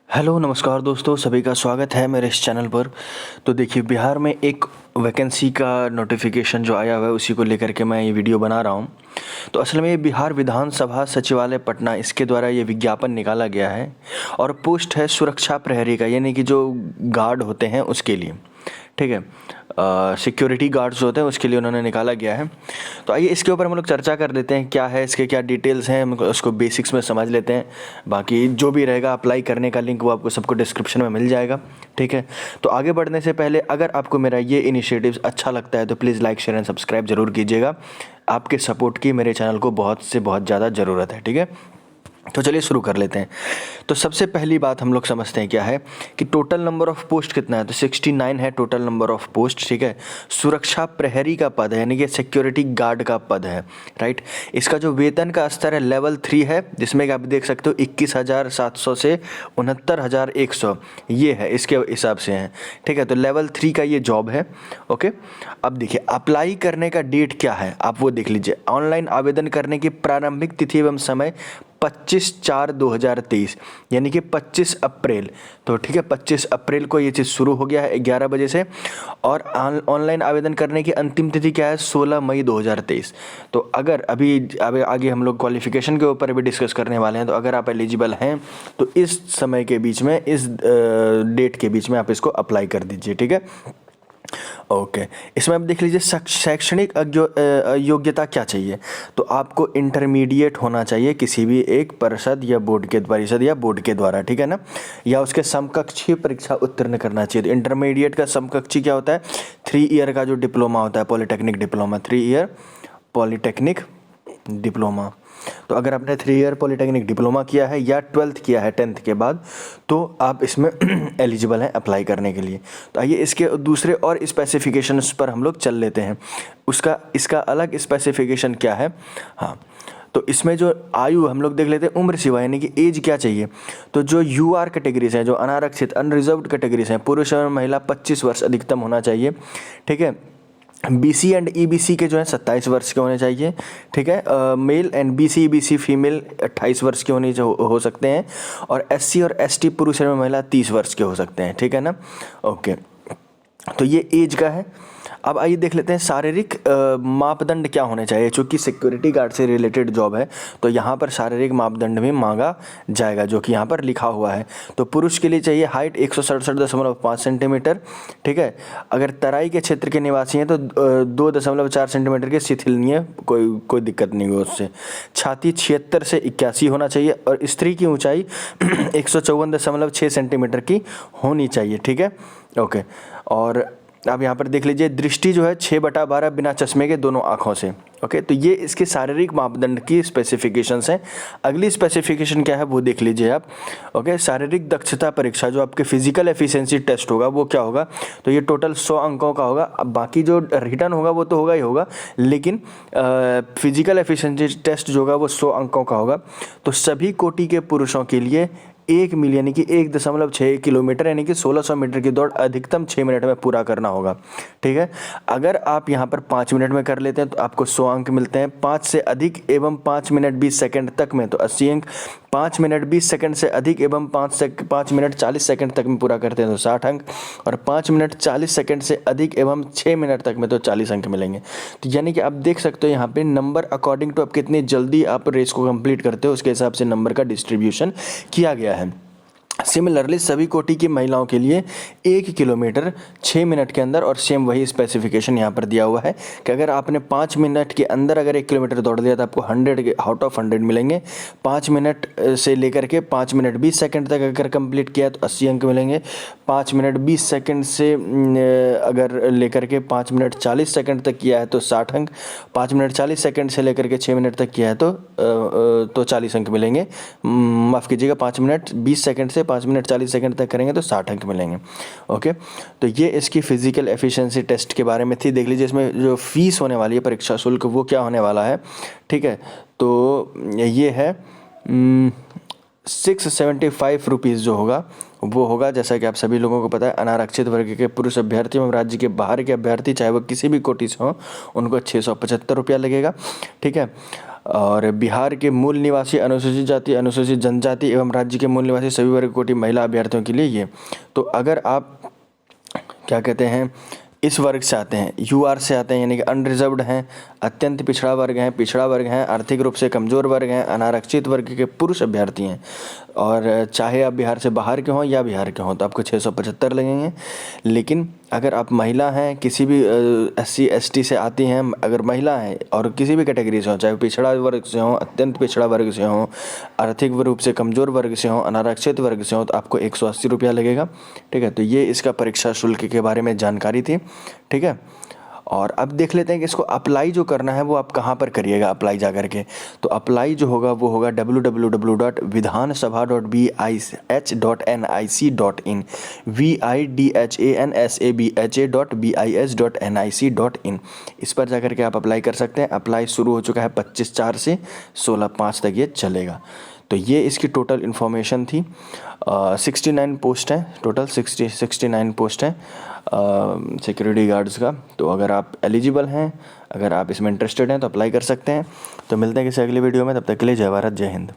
Hello नमस्कार दोस्तों, सभी का स्वागत है मेरे इस चैनल पर। तो देखिए, बिहार में एक वैकेंसी का नोटिफिकेशन जो आया हुआ है उसी को लेकर के मैं ये वीडियो बना रहा हूँ। तो असल में ये बिहार विधानसभा सचिवालय पटना, इसके द्वारा ये विज्ञापन निकाला गया है और पोस्ट है सुरक्षा प्रहरी का, यानी कि जो गार्ड होते हैं उसके लिए, ठीक है, सिक्योरिटी गार्ड्स होते हैं उसके लिए उन्होंने निकाला गया है। तो आइए इसके ऊपर हम लोग चर्चा कर लेते हैं, क्या है इसके, क्या डिटेल्स हैं, हम उसको बेसिक्स में समझ लेते हैं। बाकी जो भी रहेगा अप्लाई करने का लिंक वो आपको सबको डिस्क्रिप्शन में मिल जाएगा, ठीक है। तो आगे बढ़ने से पहले अगर आपको मेरा ये इनिशिएटिव्स अच्छा लगता है तो please like share and subscribe जरूर कीजिएगा। आपके सपोर्ट की मेरे चैनल को बहुत से बहुत ज़्यादा ज़रूरत है, ठीक है। तो चलिए शुरू कर लेते हैं। तो सबसे पहली बात हम लोग समझते हैं क्या है कि टोटल नंबर ऑफ पोस्ट कितना है। तो 69 है टोटल नंबर ऑफ पोस्ट, ठीक है। सुरक्षा प्रहरी का पद है, यानी कि सिक्योरिटी गार्ड का पद है, राइट। इसका जो वेतन का स्तर है लेवल 3 है, जिसमें कि आप देख सकते हो 21,700 से 69,100 ये है, इसके हिसाब से है, ठीक है। तो लेवल 3 का ये जॉब है, ओके। अब देखिए अप्लाई करने का डेट क्या है, आप वो देख लीजिए। ऑनलाइन आवेदन करने की प्रारंभिक तिथि एवं समय 25/4/2023, यानी कि 25 अप्रैल। तो ठीक है, 25 अप्रैल को ये चीज़ शुरू हो गया है 11 बजे से। और ऑनलाइन आवेदन करने की अंतिम तिथि क्या है, 16 मई 2023। तो अगर अभी आगे हम लोग क्वालिफिकेशन के ऊपर भी डिस्कस करने वाले हैं, तो अगर आप एलिजिबल हैं तो इस समय के बीच में, इस डेट के बीच में आप इसको अप्लाई कर दीजिए, ठीक है। ओके, इसमें आप देख लीजिए शैक्षणिक योग्यता क्या चाहिए। तो आपको इंटरमीडिएट होना चाहिए किसी भी एक परिषद या बोर्ड के द्वारा, ठीक है ना, या उसके समकक्षी परीक्षा उत्तीर्ण करना चाहिए। तो इंटरमीडिएट का समकक्षी क्या होता है, 3 ईयर का जो डिप्लोमा होता है, polytechnic diploma, 3 year polytechnic diploma. तो अगर आपने 3 ईयर पॉलिटेक्निक डिप्लोमा किया है या 12th किया है 10th के बाद, तो आप इसमें एलिजिबल हैं अप्लाई करने के लिए। तो आइए इसके दूसरे और स्पेसिफिकेशंस पर हम लोग चल लेते हैं। इसका अलग स्पेसिफिकेशन क्या है। हाँ, तो इसमें जो आयु हम लोग देख लेते हैं, उम्र सीमा, यानी कि एज क्या चाहिए। तो जो यूआर कैटेगरीज हैं, जो अनारक्षित अनरिजर्व्ड कैटेगरीज हैं, पुरुष और महिला 25 वर्ष अधिकतम होना चाहिए, ठीक है। बीसी एंड ईबीसी के जो है 27 वर्ष के होने चाहिए, ठीक है। Male and BC EBC female 28 वर्ष के होने हो सकते हैं। और एससी और एसटी पुरुष एवं महिला 30 वर्ष के हो सकते हैं, ठीक है ना। ओके, तो ये एज का है। अब आइए देख लेते हैं शारीरिक मापदंड क्या होने चाहिए। चूँकि सिक्योरिटी गार्ड से रिलेटेड जॉब है तो यहाँ पर शारीरिक मापदंड भी मांगा जाएगा, जो कि यहाँ पर लिखा हुआ है। तो पुरुष के लिए चाहिए हाइट 167.5 सेंटीमीटर, ठीक है। अगर तराई के क्षेत्र के निवासी हैं तो 2.4 सेंटीमीटर के शिथिलनीय, कोई दिक्कत नहीं हो उससे। छाती 76 से 81 होना चाहिए और स्त्री की ऊंचाई 154.6 सेंटीमीटर की होनी चाहिए, ठीक है। ओके, और आप यहाँ पर देख लीजिए दृष्टि जो है 6/12 बिना चश्मे के दोनों आँखों से। ओके, तो ये इसके शारीरिक मापदंड की स्पेसिफिकेशंस हैं। अगली स्पेसिफिकेशन क्या है वो देख लीजिए आप। ओके, शारीरिक दक्षता परीक्षा, जो आपके फिजिकल एफिशिएंसी टेस्ट होगा वो क्या होगा, तो ये टोटल 100 अंकों का होगा। अब बाकी जो रिटर्न होगा वो तो होगा ही होगा, लेकिन फिजिकल एफिशिएंसी टेस्ट जो होगा वो 100 अंकों का होगा। तो सभी कोटि के पुरुषों के लिए 1 मील यानी कि 1.6 किलोमीटर यानी कि 1600 मीटर की दौड़ अधिकतम 6 मिनट में पूरा करना होगा, ठीक है। अगर आप यहाँ पर 5 मिनट में कर लेते हैं तो आपको 100 अंक मिलते हैं। 5 से अधिक एवं 5 मिनट 20 सेकंड तक में तो 80 अंक। 5 मिनट 20 सेकंड से अधिक एवं 5 मिनट 40 सेकंड तक में पूरा करते हैं तो 60 अंक। और 5 मिनट 40 सेकंड से अधिक एवं 6 मिनट तक में तो 40 अंक मिलेंगे। तो यानी कि आप देख सकते हो यहाँ पे नंबर अकॉर्डिंग टू आप कितनी जल्दी आप रेस को कंप्लीट करते हो उसके हिसाब से नंबर का डिस्ट्रीब्यूशन किया गया है। सिमिलरली सभी कोटि की महिलाओं के लिए 1 किलोमीटर 6 मिनट के अंदर, और सेम वही स्पेसिफिकेशन यहाँ पर दिया हुआ है कि अगर आपने 5 मिनट के अंदर अगर 1 किलोमीटर दौड़ दिया तो आपको 100 आउट ऑफ 100 मिलेंगे। 5 मिनट से लेकर के 5 मिनट 20 सेकंड तक अगर कंप्लीट किया तो 80 अंक मिलेंगे। 5 मिनट 20 सेकंड से अगर लेकर के 5 मिनट 40 सेकंड तक किया है तो 60 अंक। 5 मिनट 40 सेकंड से लेकर के 6 मिनट तक किया है तो 40 अंक मिलेंगे। माफ़ कीजिएगा, 5 मिनट 20 सेकंड से 5 मिनट 40 सेकंड तक करेंगे तो 60 अंक मिलेंगे। ओके, तो ये इसकी फिजिकल एफिशिएंसी टेस्ट के बारे में थी। देख लीजिए इसमें जो फीस होने वाली है, परीक्षा शुल्क, वो क्या होने वाला है, ठीक है। तो ये है 675 रुपीज़ जो होगा वो होगा, जैसा कि आप सभी लोगों को पता है। अनारक्षित वर्ग के पुरुष अभ्यर्थी एवं राज्य के बाहर के अभ्यर्थी, चाहे वो किसी भी कोटि से हों, उनको 675 रुपया लगेगा, ठीक है। और बिहार के मूल निवासी अनुसूचित जाति, अनुसूचित जनजाति एवं राज्य के मूल निवासी सभी वर्ग कोटि महिला अभ्यर्थियों के लिए ये। तो अगर आप क्या कहते हैं इस वर्ग से आते हैं, यूआर से आते हैं, यानी कि अनरिजर्व्ड हैं, अत्यंत पिछड़ा वर्ग हैं, पिछड़ा वर्ग हैं, आर्थिक रूप से कमज़ोर वर्ग हैं, अनारक्षित वर्ग के पुरुष अभ्यर्थी हैं, और चाहे आप बिहार से बाहर के हों या बिहार के हों तो आपको 675 लगेंगे। लेकिन अगर आप महिला हैं, किसी भी SC ST से आती हैं, अगर महिला हैं और किसी भी कैटेगरी से हों, चाहे पिछड़ा वर्ग से हों, अत्यंत पिछड़ा वर्ग से हों, आर्थिक रूप से कमज़ोर वर्ग से हों, अनारक्षित वर्ग से हों, तो आपको 180 रुपया लगेगा। ठीक है, तो ये इसका परीक्षा शुल्क के बारे में जानकारी थी। ठीक है, और अब देख लेते हैं कि इसको अप्लाई जो करना है वो आप कहाँ पर करिएगा अप्लाई जा कर के। तो अप्लाई जो होगा वो होगा www.vidhansabha.bih.nic.in vidhansabha.bis.nic.in इस पर जा कर के आप अप्लाई कर सकते हैं। अप्लाई शुरू हो चुका है 25/4 से 16/5 तक ये चलेगा। तो ये इसकी टोटल इन्फॉर्मेशन थी। 69 पोस्ट हैं, टोटल 69 पोस्ट हैं सिक्योरिटी गार्ड्स का। तो अगर आप एलिजिबल हैं, अगर आप इसमें इंटरेस्टेड हैं तो अप्लाई कर सकते हैं। तो मिलते हैं किसी अगली वीडियो में, तब तक के लिए जय भारत, जय हिंद।